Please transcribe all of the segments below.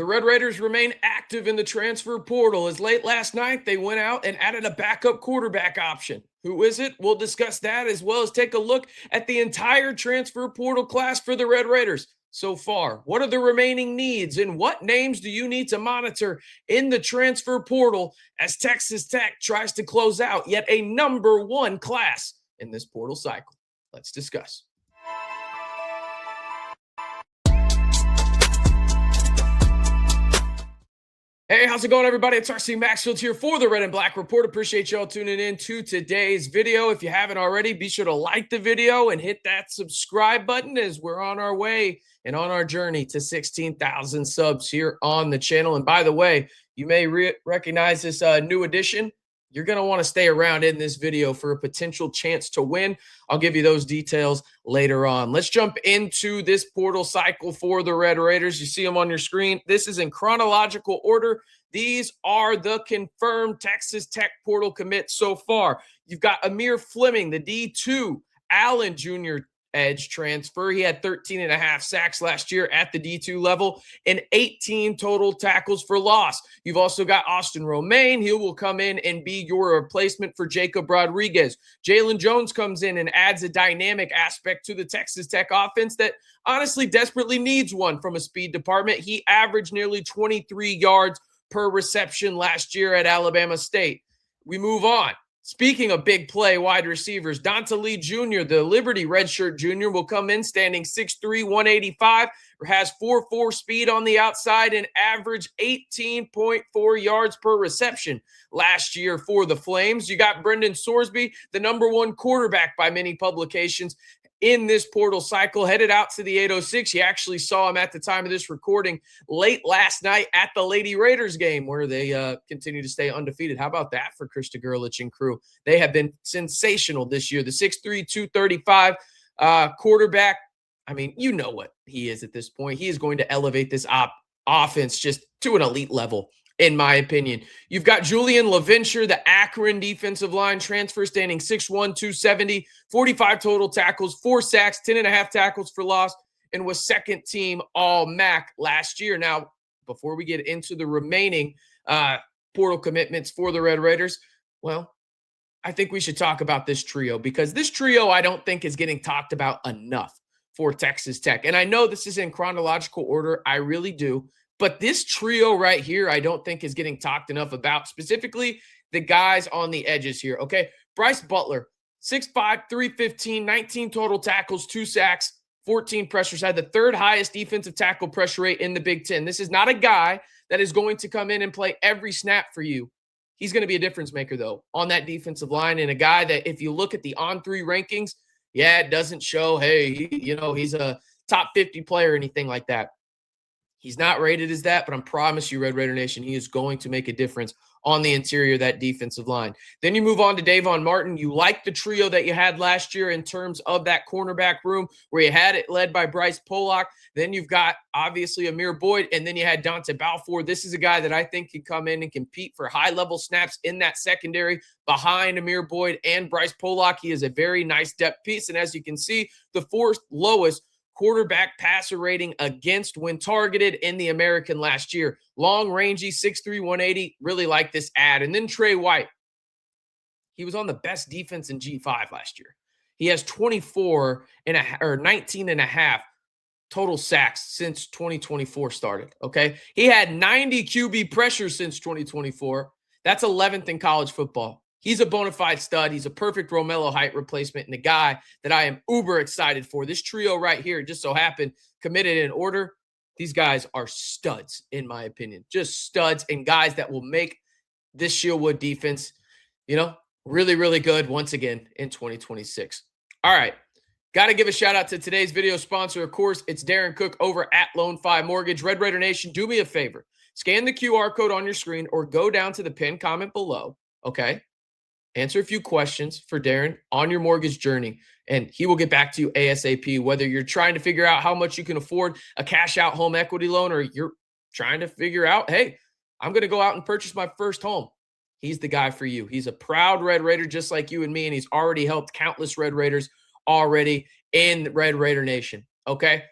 The Red Raiders remain active in the transfer portal as late last night they went out and added a backup quarterback option. Who is it? We'll discuss that as well as take a look at the entire transfer portal class for the Red Raiders so far. What are the remaining needs and what names do you need to monitor in the transfer portal as Texas Tech tries to close out yet a number one class in this portal cycle? Let's discuss. Hey, how's it going, everybody? It's RC Maxfield here for the Red and Black Report. Appreciate y'all tuning in to today's video. If you haven't already, be sure to like the video and hit that subscribe button as we're on our way and on our journey to 16,000 subs here on the channel. And by the way, you may recognize this new addition. You're going to want to stay around in this video for a potential chance to win. I'll give you those details later on. Let's jump into this portal cycle for the Red Raiders. You see them on your screen. This is in chronological order. These are the confirmed Texas Tech portal commits so far. You've got Amir Fleming, the D2 Allen Jr. edge transfer. He had 13.5 sacks last year at the D2 level and 18 total tackles for loss. You've also got Austin Romaine. He will come in and be your replacement for Jacob Rodriguez. Jalen Jones comes in and adds a dynamic aspect to the Texas Tech offense that honestly desperately needs one from a speed department. He averaged nearly 23 yards per reception last year at Alabama State. We move on. Speaking of big play wide receivers, Donta Lee Jr., the Liberty redshirt junior, will come in standing 6'3", 185, has 4.4 speed on the outside and averaged 18.4 yards per reception last year for the Flames. You got Brendan Sorsby, the #1 quarterback by many publications in this portal cycle, headed out to the 806. You actually saw him at the time of this recording late last night at the Lady Raiders game where they continue to stay undefeated. How about that for Krista Gurlich and crew? They have been sensational this year. The 6'3", 235 quarterback, I mean, you know what he is at this point. He is going to elevate this offense just to an elite level, in my opinion. You've got Julian LaVenture, the Akron defensive line transfer, standing 6'1", 270, 45 total tackles, 4 sacks, 10.5 tackles for loss, and was second team All-MAC last year. Now, before we get into the remaining portal commitments for the Red Raiders, well, I think we should talk about this trio because this trio I don't think is getting talked about enough for Texas Tech. And I know this is in chronological order. I really do. But this trio right here, I don't think is getting talked enough about, specifically the guys on the edges here, okay? Bryce Butler, 6'5", 315, 19 total tackles, 2 sacks, 14 pressures, had the 3rd highest defensive tackle pressure rate in the Big Ten. This is not a guy that is going to come in and play every snap for you. He's going to be a difference maker, though, on that defensive line, and a guy that if you look at the on-3 rankings, yeah, it doesn't show, hey, he's a top 50 player or anything like that. He's not rated as that, but I promise you, Red Raider Nation, he is going to make a difference on the interior of that defensive line. Then you move on to Davon Martin. You like the trio that you had last year in terms of that cornerback room where you had it led by Bryce Pollock. Then you've got, obviously, Amir Boyd, and then you had Dante Balfour. This is a guy that I think can come in and compete for high-level snaps in that secondary behind Amir Boyd and Bryce Pollock. He is a very nice depth piece, and as you can see, the 4th lowest quarterback passer rating against when targeted in the American last year. Long, rangy, 6'3", 180. Really like this ad. And then Trey White. He was on the best defense in G5 last year. He has 19.5 total sacks since 2024 started, okay? He had 90 QB pressures since 2024. That's 11th in college football. He's a bona fide stud. He's a perfect Romello height replacement and a guy that I am uber excited for. This trio right here just so happened committed in order. These guys are studs, in my opinion. Just studs and guys that will make this Shieldwood defense, really, really good once again in 2026. All right. Got to give a shout out to today's video sponsor. Of course, it's Darren Cook over at Lone 5 Mortgage. Red Raider Nation, do me a favor. Scan the QR code on your screen or go down to the pinned comment below, okay? Answer a few questions for Darren on your mortgage journey, and he will get back to you ASAP, whether you're trying to figure out how much you can afford a cash-out home equity loan or you're trying to figure out, hey, I'm going to go out and purchase my first home. He's the guy for you. He's a proud Red Raider just like you and me, and he's already helped countless Red Raiders already in Red Raider Nation, okay?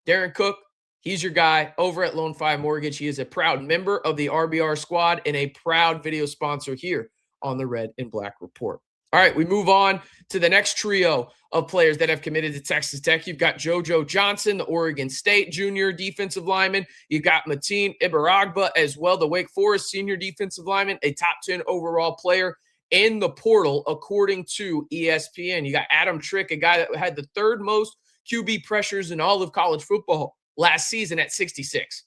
Darren Cook, He's your guy over at Lone Five Mortgage. He is a proud member of the RBR squad and a proud video sponsor here on the Red and Black Report. All right, we move on to the next trio of players that have committed to Texas Tech. You've got JoJo Johnson, the Oregon State junior defensive lineman. You've got Mateen Ibaragba as well, the Wake Forest senior defensive lineman, a top 10 overall player in the portal, according to ESPN. You got Adam Trick, a guy that had the third most QB pressures in all of college football last season at 66.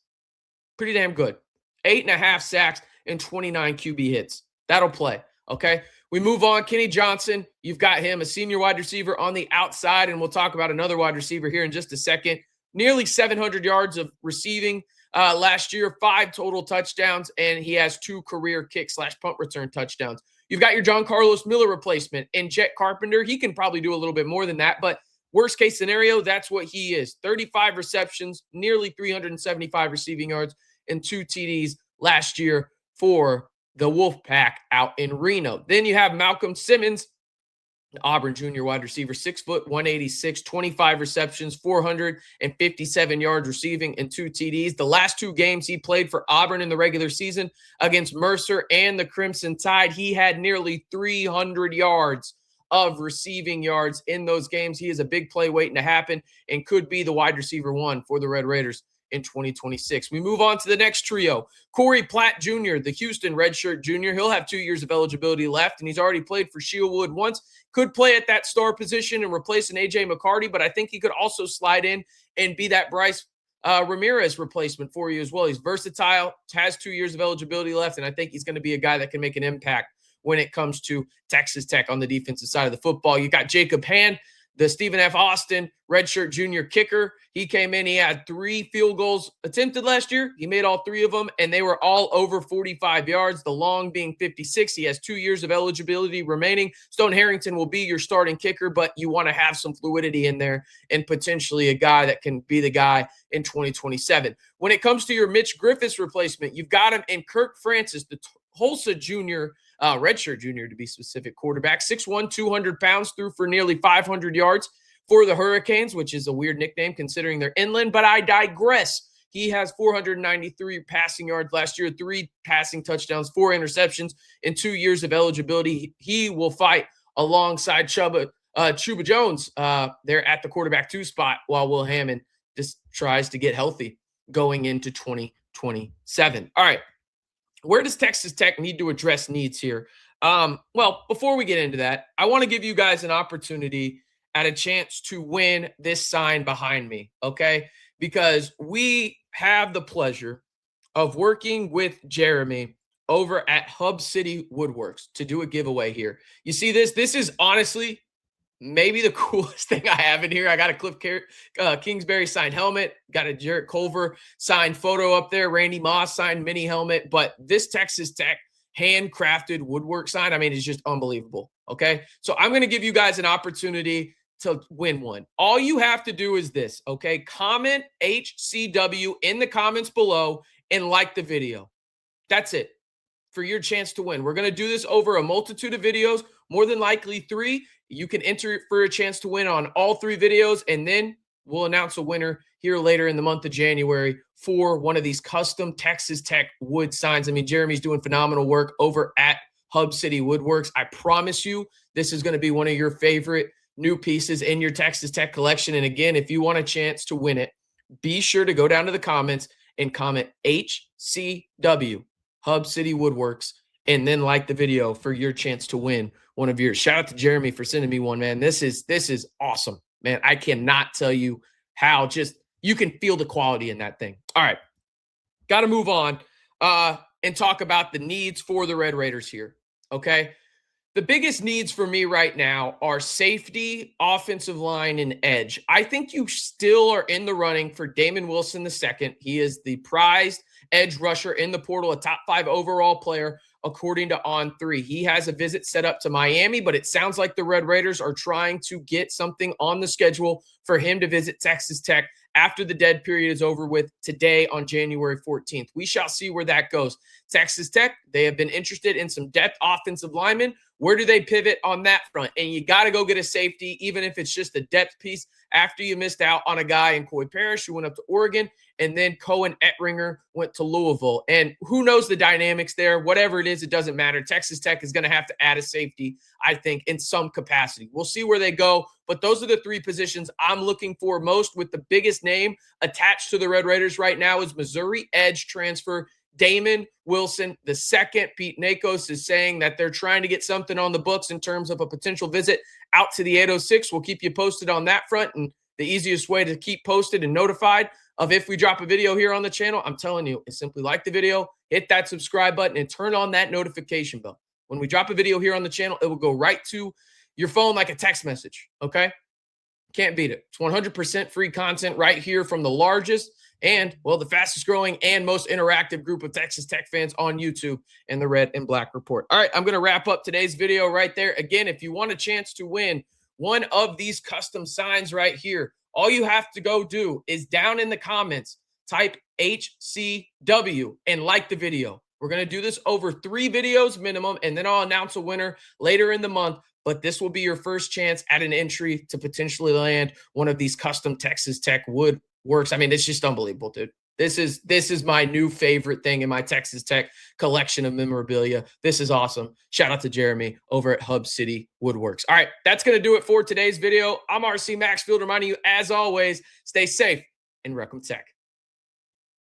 Pretty damn good. 8.5 sacks and 29 QB hits. That'll play, okay? We move on. Kenny Johnson, you've got him, a senior wide receiver on the outside, and we'll talk about another wide receiver here in just a second. Nearly 700 yards of receiving last year, 5 total touchdowns, and he has 2 career kick/punt return touchdowns. You've got your John Carlos Miller replacement and Jet Carpenter. He can probably do a little bit more than that, but worst case scenario, that's what he is. 35 receptions, nearly 375 receiving yards, and 2 TDs last year for the Wolfpack out in Reno. Then you have Malcolm Simmons, Auburn junior wide receiver, 6 foot, 186, 25 receptions, 457 yards receiving, and 2 TDs. The last 2 games he played for Auburn in the regular season against Mercer and the Crimson Tide, he had nearly 300 yards of receiving yards in those games. He is a big play waiting to happen and could be the wide receiver 1 for the Red Raiders in 2026. We move on to the next trio. Corey Platt Jr., the Houston redshirt junior. He'll have 2 years of eligibility left, and he's already played for Shieldwood once. Could play at that star position and replace an A.J. McCarty, but I think he could also slide in and be that Bryce Ramirez replacement for you as well. He's versatile, has 2 years of eligibility left, and I think he's going to be a guy that can make an impact when it comes to Texas Tech on the defensive side of the football. You got Jacob Hand, the Stephen F. Austin redshirt junior kicker. He came in, he had 3 field goals attempted last year. He made all 3 of them, and they were all over 45 yards, the long being 56. He has 2 years of eligibility remaining. Stone Harrington will be your starting kicker, but you want to have some fluidity in there and potentially a guy that can be the guy in 2027. When it comes to your Mitch Griffiths replacement, you've got him in Kirk Francis, the Tulsa junior, redshirt junior to be specific, quarterback, 6'1", 200 pounds, threw for nearly 500 yards for the Hurricanes, which is a weird nickname considering they're inland, but I digress. He has 493 passing yards last year, 3 passing touchdowns, 4 interceptions, and 2 years of eligibility. He will fight alongside Chuba Jones there at the quarterback 2 spot while Will Hammond just tries to get healthy going into 2027. All right. Where does Texas Tech need to address needs here? Well, before we get into that, I want to give you guys an opportunity at a chance to win this sign behind me, okay? Because we have the pleasure of working with Jeremy over at Hub City Woodworks to do a giveaway here. You see this? This is honestly maybe the coolest thing I have in here. I got a Cliff Kingsbury signed helmet, got a Jarrett Culver signed photo up there, Randy Moss signed mini helmet, but this Texas Tech handcrafted woodwork sign, I mean, it's just unbelievable, okay? So I'm going to give you guys an opportunity to win one. All you have to do is this, okay? Comment HCW in the comments below and like the video. That's it for your chance to win. We're going to do this over a multitude of videos, more than likely 3. You can enter for a chance to win on all 3 videos, and then we'll announce a winner here later in the month of January for one of these custom Texas Tech wood signs. I mean, Jeremy's doing phenomenal work over at Hub City Woodworks. I promise you, this is going to be one of your favorite new pieces in your Texas Tech collection. And again, if you want a chance to win it, be sure to go down to the comments and comment HCW, Hub City Woodworks, and then like the video for your chance to win one of yours. Shout out to Jeremy for sending me one, man. This is awesome, man. I cannot tell you how just you can feel the quality in that thing. All right, got to move on and talk about the needs for the Red Raiders here, okay? The biggest needs for me right now are safety, offensive line, and edge. I think you still are in the running for Damon Wilson II. He is the prized edge rusher in the portal, a top 5 overall player, according to On3. He has a visit set up to Miami, but it sounds like the Red Raiders are trying to get something on the schedule for him to visit Texas Tech after the dead period is over with today on January 14th. We shall see where that goes. Texas Tech, they have been interested in some depth offensive linemen. Where do they pivot on that front? And you got to go get a safety, even if it's just a depth piece, after you missed out on a guy in Coy Parrish who went up to Oregon, and then Cohen Ettringer went to Louisville. And who knows the dynamics there? Whatever it is, it doesn't matter. Texas Tech is going to have to add a safety, I think, in some capacity. We'll see where they go, but those are the three positions I'm looking for most, with the biggest name attached to the Red Raiders right now is Missouri edge transfer Damon Wilson II. Pete Nakos is saying that they're trying to get something on the books in terms of a potential visit out to the 806. We'll keep you posted on that front. And the easiest way to keep posted and notified of if we drop a video here on the channel, I'm telling you, is simply like the video, hit that subscribe button, and turn on that notification bell. When we drop a video here on the channel, it will go right to your phone like a text message, okay? Can't beat it. It's 100% free content right here from the largest and, well, the fastest growing and most interactive group of Texas Tech fans on YouTube and the Red and Black Report. All right, I'm going to wrap up today's video right there. Again, if you want a chance to win one of these custom signs right here, all you have to go do is down in the comments, type HCW and like the video. We're going to do this over 3 videos minimum, and then I'll announce a winner later in the month. But this will be your first chance at an entry to potentially land one of these custom Texas Tech woodworks. I mean, it's just unbelievable, dude. This is my new favorite thing in my Texas Tech collection of memorabilia. This is awesome. Shout out to Jeremy over at Hub City Woodworks. All right, that's going to do it for today's video. I'm RC Maxfield, reminding you, as always, stay safe and Recom Tech.